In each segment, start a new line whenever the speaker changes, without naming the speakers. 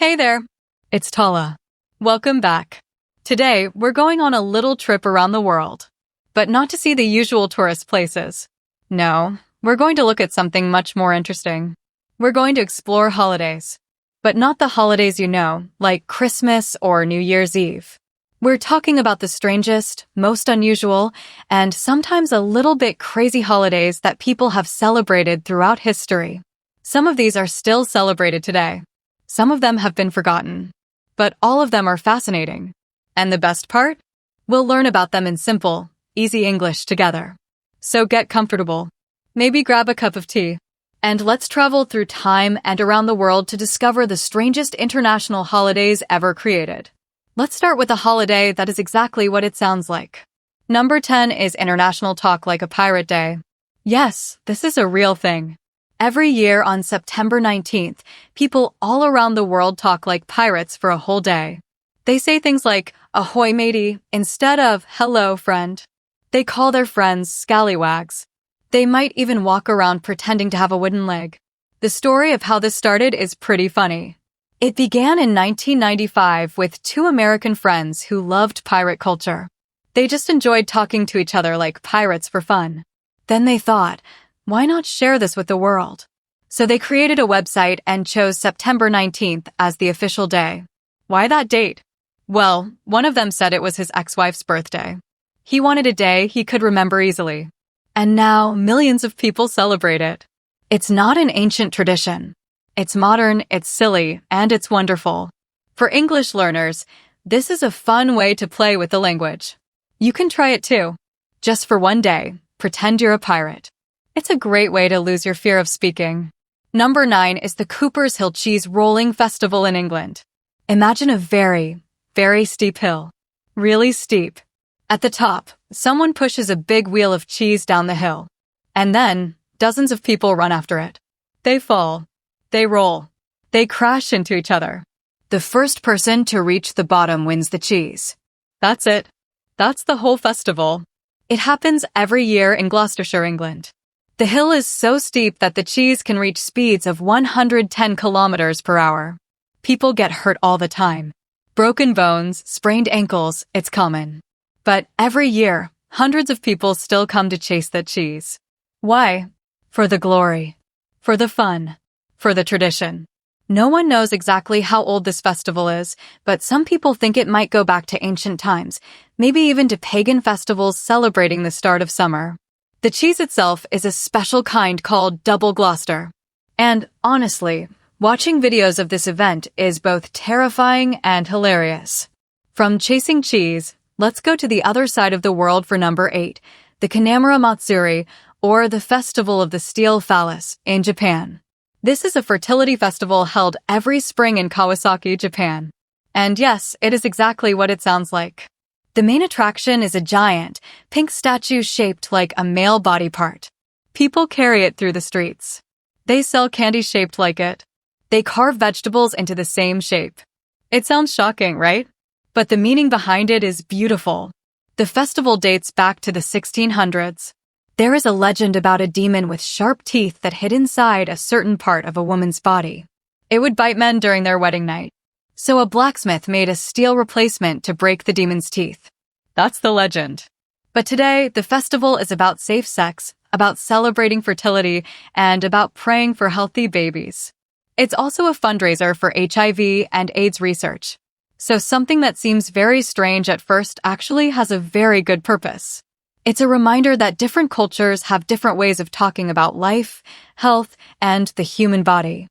Hey there, it's Tala. Welcome back. Today, we're going on a little trip around the world, but not to see the usual tourist places. No, we're going to look at something much more interesting. We're going to explore holidays, but not the holidays you know, like Christmas or New Year's Eve. We're talking about the strangest, most unusual, and sometimes a little bit crazy holidays that people have celebrated throughout history. Some of these are still celebrated today. Some of them have been forgotten, but all of them are fascinating. And the best part? We'll learn about them in simple, easy English together. So get comfortable. Maybe grab a cup of tea. And let's travel through time and around the world to discover the strangest international holidays ever created. Let's start with a holiday that is exactly what it sounds like. Number 10 is International Talk Like a Pirate Day. Yes, this is a real thing. Every year on September 19th, people all around the world talk like pirates for a whole day. They say things like, "Ahoy, matey," instead of, "Hello, friend." They call their friends scallywags. They might even walk around pretending to have a wooden leg. The story of how this started is pretty funny. It began in 1995 with two American friends who loved pirate culture. They just enjoyed talking to each other like pirates for fun. Then they thought, why not share this with the world? So they created a website and chose September 19th as the official day. Why that date? Well, one of them said it was his ex-wife's birthday. He wanted a day he could remember easily. And now millions of people celebrate it. It's not an ancient tradition. It's modern, it's silly, and it's wonderful. For English learners, this is a fun way to play with the language. You can try it too. Just for one day, pretend you're a pirate. It's a great way to lose your fear of speaking. Number 9 is the Cooper's Hill Cheese Rolling Festival in England. Imagine a very, very steep hill. Really steep. At the top, someone pushes a big wheel of cheese down the hill. And then, dozens of people run after it. They fall. They roll. They crash into each other. The first person to reach the bottom wins the cheese. That's it. That's the whole festival. It happens every year in Gloucestershire, England. The hill is so steep that the cheese can reach speeds of 110 kilometers per hour. People get hurt all the time. Broken bones, sprained ankles, it's common. But every year, hundreds of people still come to chase that cheese. Why? For the glory. For the fun. For the tradition. No one knows exactly how old this festival is, but some people think it might go back to ancient times, maybe even to pagan festivals celebrating the start of summer. The cheese itself is a special kind called Double Gloucester. And honestly, watching videos of this event is both terrifying and hilarious. From chasing cheese, let's go to the other side of the world for number 8, the Kanamura Matsuri, or the Festival of the Steel Phallus, in Japan. This is a fertility festival held every spring in Kawasaki, Japan. And yes, it is exactly what it sounds like. The main attraction is a giant, pink statue shaped like a male body part. People carry it through the streets. They sell candy shaped like it. They carve vegetables into the same shape. It sounds shocking, right? But the meaning behind it is beautiful. The festival dates back to the 1600s. There is a legend about a demon with sharp teeth that hid inside a certain part of a woman's body. It would bite men during their wedding night. So a blacksmith made a steel replacement to break the demon's teeth. That's the legend. But today, the festival is about safe sex, about celebrating fertility, and about praying for healthy babies. It's also a fundraiser for HIV and AIDS research. So something that seems very strange at first actually has a very good purpose. It's a reminder that different cultures have different ways of talking about life, health, and the human body.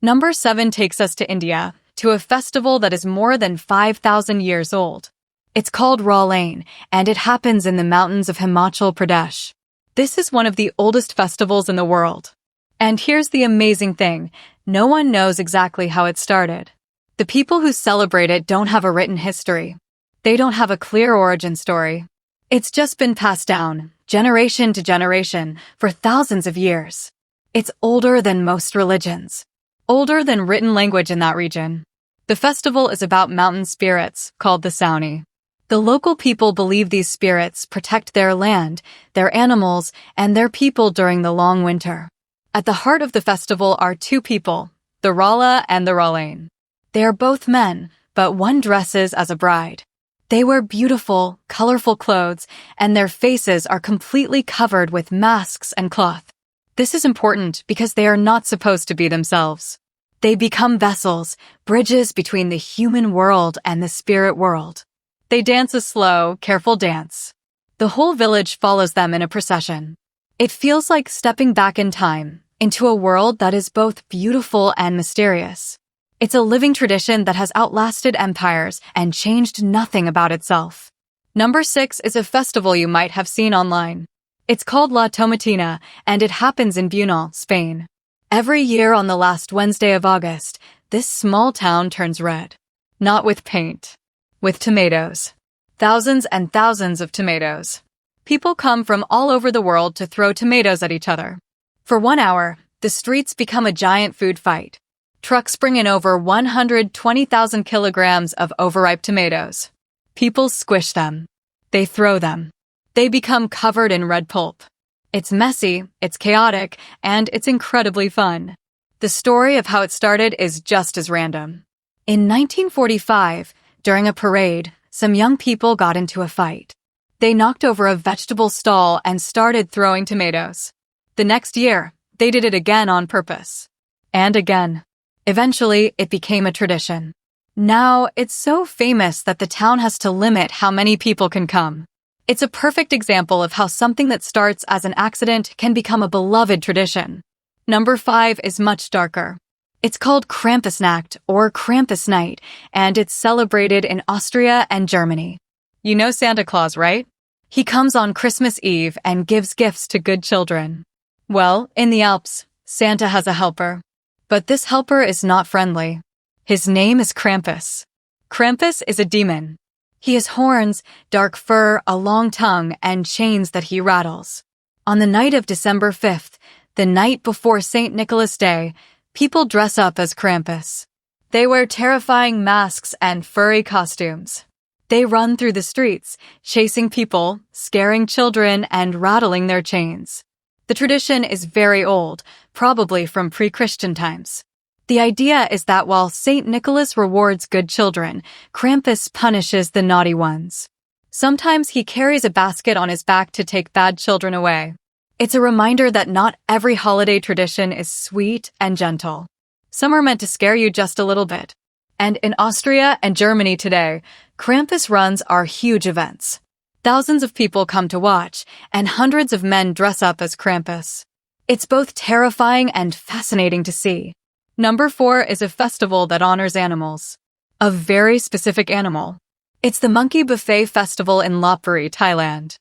Number 7 takes us to India, to a festival that is more than 5,000 years old. It's called 𝓱𝓪𝓿, and it happens in the mountains of Himachal Pradesh. This is one of the oldest festivals in the world. And here's the amazing thing, no one knows exactly how it started. The people who celebrate it don't have a written history. They don't have a clear origin story. It's just been passed down, generation to generation, for thousands of years. It's older than most religions. Older than written language in that region. The festival is about mountain spirits, called the 𝓲𝓼𝓻𝓵𝓭. The local people believe these spirits protect their land, their animals, and their people during the long winter. At the heart of the festival are two people, the Rala and the 𝓱𝓪𝓮. They are both men, but one dresses as a bride. They wear beautiful, colorful clothes, and their faces are completely covered with masks and cloth. This is important because they are not supposed to be themselves. They become vessels, bridges between the human world and the spirit world. They dance a slow, careful dance. The whole village follows them in a procession. It feels like stepping back in time, into a world that is both beautiful and mysterious. It's a living tradition that has outlasted empires and changed nothing about itself. Number 6 is a festival you might have seen online. It's called La Tomatina, and it happens in Bunal, Spain. Every year on the last Wednesday of August, this small town turns red. Not with paint, with tomatoes. Thousands and thousands of tomatoes. People come from all over the world to throw tomatoes at each other. For 1 hour, the streets become a giant food fight. Trucks bring in over 120,000 kilograms of overripe tomatoes. People squish them. They throw them. They become covered in red pulp. It's messy, it's chaotic, and it's incredibly fun. The story of how it started is just as random. In 1945, during a parade, some young people got into a fight. They knocked over a vegetable stall and started throwing tomatoes. The next year, they did it again on purpose. And again. Eventually, it became a tradition. Now, it's so famous that the town has to limit how many people can come. It's a perfect example of how something that starts as an accident can become a beloved tradition. Number 5 is much darker. It's called Krampusnacht or Krampus Night, and it's celebrated in Austria and Germany. You know Santa Claus, right? He comes on Christmas Eve and gives gifts to good children. Well, in the Alps, Santa has a helper. But this helper is not friendly. His name is Krampus. Krampus is a demon. He has horns, dark fur, a long tongue, and chains that he rattles. On the night of December 5th, the night before St. Nicholas Day, people dress up as Krampus. They wear terrifying masks and furry costumes. They run through the streets, chasing people, scaring children, and rattling their chains. The tradition is very old, probably from pre-Christian times. The idea is that while St. Nicholas rewards good children, Krampus punishes the naughty ones. Sometimes he carries a basket on his back to take bad children away. It's a reminder that not every holiday tradition is sweet and gentle. Some are meant to scare you just a little bit. And in Austria and Germany today, Krampus runs are huge events. Thousands of people come to watch, and hundreds of men dress up as Krampus. It's both terrifying and fascinating to see. Number 4 is a festival that honors animals. A very specific animal. It's the Monkey Buffet Festival in 𝓬𝓷𝓼, Thailand.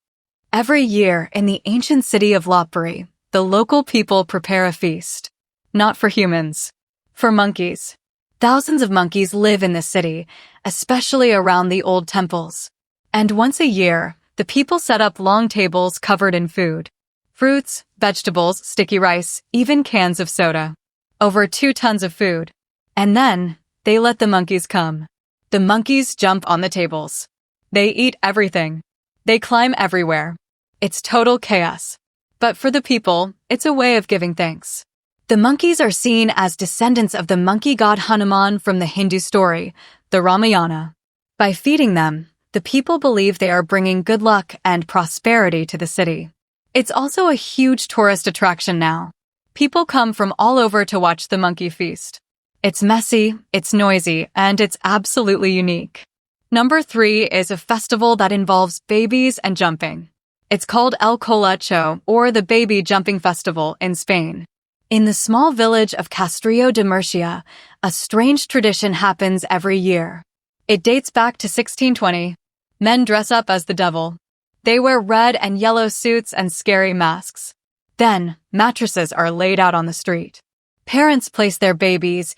Every year in the ancient city of 𝓬𝓷𝓼, the local people prepare a feast. Not for humans. For monkeys. Thousands of monkeys live in this city, especially around the old temples. And once a year, the people set up long tables covered in food. Fruits, vegetables, sticky rice, even cans of soda. Over 2 tons of food. And then, they let the monkeys come. The monkeys jump on the tables. They eat everything. They climb everywhere. It's total chaos. But for the people, it's a way of giving thanks. The monkeys are seen as descendants of the monkey god Hanuman from the Hindu story, the Ramayana. By feeding them, the people believe they are bringing good luck and prosperity to the city. It's also a huge tourist attraction now. People come from all over to watch the monkey feast. It's messy, it's noisy, and it's absolutely unique. Number 3 is a festival that involves babies and jumping. It's called El Colacho, or the Baby Jumping Festival, in Spain. In the small village of Castrillo de Murcia, a strange tradition happens every year. It dates back to 1620. Men dress up as the devil. They wear red and yellow suits and scary masks. Then, mattresses are laid out on the street. Parents place their babies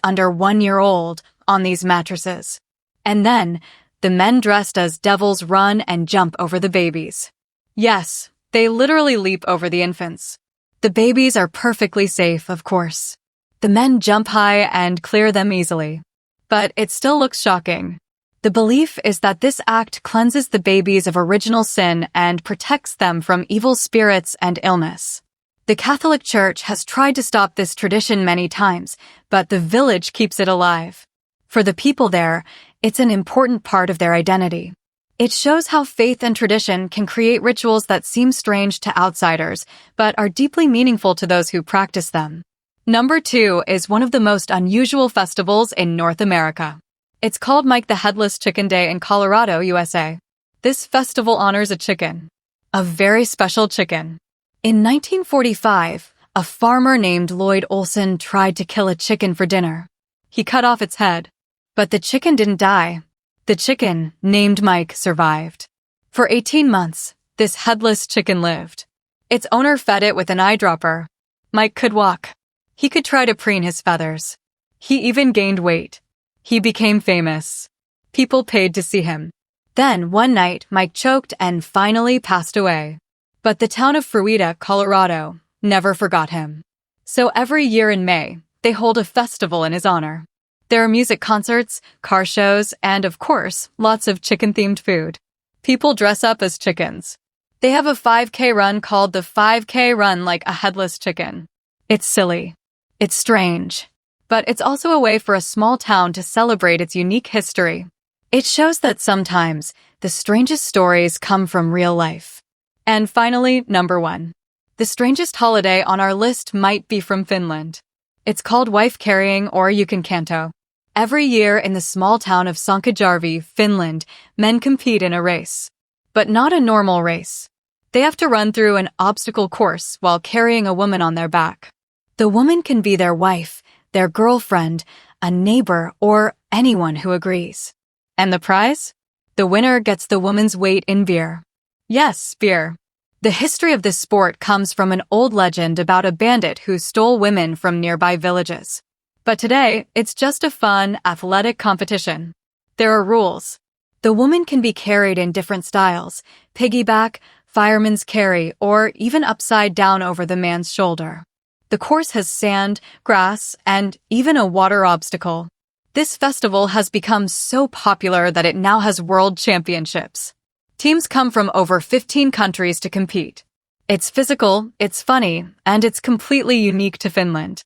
under 1 year old, on these mattresses. And then, the men dressed as devils run and jump over the babies. Yes, they literally leap over the infants. The babies are perfectly safe, of course. The men jump high and clear them easily. But it still looks shocking. The belief is that this act cleanses the babies of original sin and protects them from evil spirits and illness. The Catholic Church has tried to stop this tradition many times, but the village keeps it alive. For the people there, it's an important part of their identity. It shows how faith and tradition can create rituals that seem strange to outsiders, but are deeply meaningful to those who practice them. Number 2 is one of the most unusual festivals in North America. It's called Mike the Headless Chicken Day in Colorado, USA. This festival honors a chicken, a very special chicken. In 1945, a farmer named Lloyd Olson tried to kill a chicken for dinner. He cut off its head, but the chicken didn't die. The chicken, named Mike, survived. For 18 months, this headless chicken lived. Its owner fed it with an eyedropper. Mike could walk. He could try to preen his feathers. He even gained weight. He became famous. People paid to see him. Then, one night, Mike choked and finally passed away. But the town of 𝓱𝓪𝓿, Colorado, never forgot him. So every year in May, they hold a festival in his honor. There are music concerts, car shows, and of course, lots of chicken-themed food. People dress up as chickens. They have a 5K run called the 5K Run Like a Headless Chicken. It's silly. It's strange. But it's also a way for a small town to celebrate its unique history. It shows that sometimes the strangest stories come from real life. And finally, number 1. The strangest holiday on our list might be from Finland. It's called wife carrying or 𝓬𝓻𝓮𝓽. Every year in the small town of 𝓱𝓪𝓿𝓮, Finland, men compete in a race. But not a normal race. They have to run through an obstacle course while carrying a woman on their back. The woman can be their wife, their girlfriend, a neighbor, or anyone who agrees. And the prize? The winner gets the woman's weight in beer. Yes, beer. The history of this sport comes from an old legend about a bandit who stole women from nearby villages. But today, it's just a fun, athletic competition. There are rules. The woman can be carried in different styles: piggyback, fireman's carry, or even upside down over the man's shoulder. The course has sand, grass, and even a water obstacle. This festival has become so popular that it now has world championships. Teams come from over 15 countries to compete. It's physical, it's funny, and it's completely unique to Finland.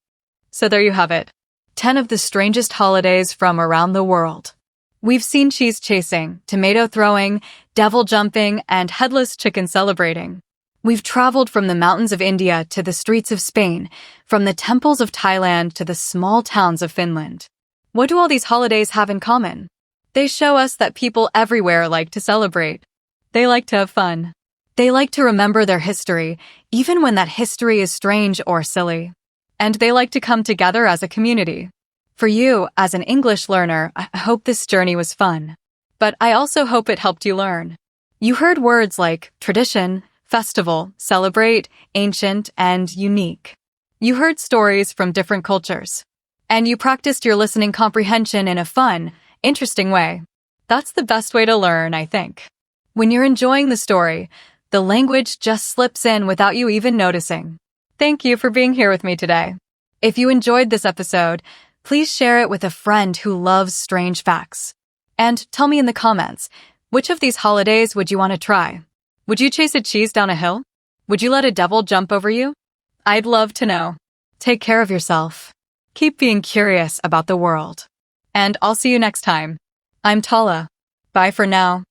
So there you have it. 10 of the strangest holidays from around the world. We've seen cheese chasing, tomato throwing, devil jumping, and headless chicken celebrating. We've traveled from the mountains of India to the streets of Spain, from the temples of Thailand to the small towns of Finland. What do all these holidays have in common? They show us that people everywhere like to celebrate. They like to have fun. They like to remember their history, even when that history is strange or silly. And they like to come together as a community. For you, as an English learner, I hope this journey was fun. But I also hope it helped you learn. You heard words like tradition, festival, celebrate, ancient, and unique. You heard stories from different cultures. And you practiced your listening comprehension in a fun, interesting way. That's the best way to learn, I think. When you're enjoying the story, the language just slips in without you even noticing. Thank you for being here with me today. If you enjoyed this episode, please share it with a friend who loves strange facts. And tell me in the comments, which of these holidays would you want to try? Would you chase a cheese down a hill? Would you let a devil jump over you? I'd love to know. Take care of yourself. Keep being curious about the world. And I'll see you next time. I'm 𝓸𝓻𝓵𝓭. Bye for now.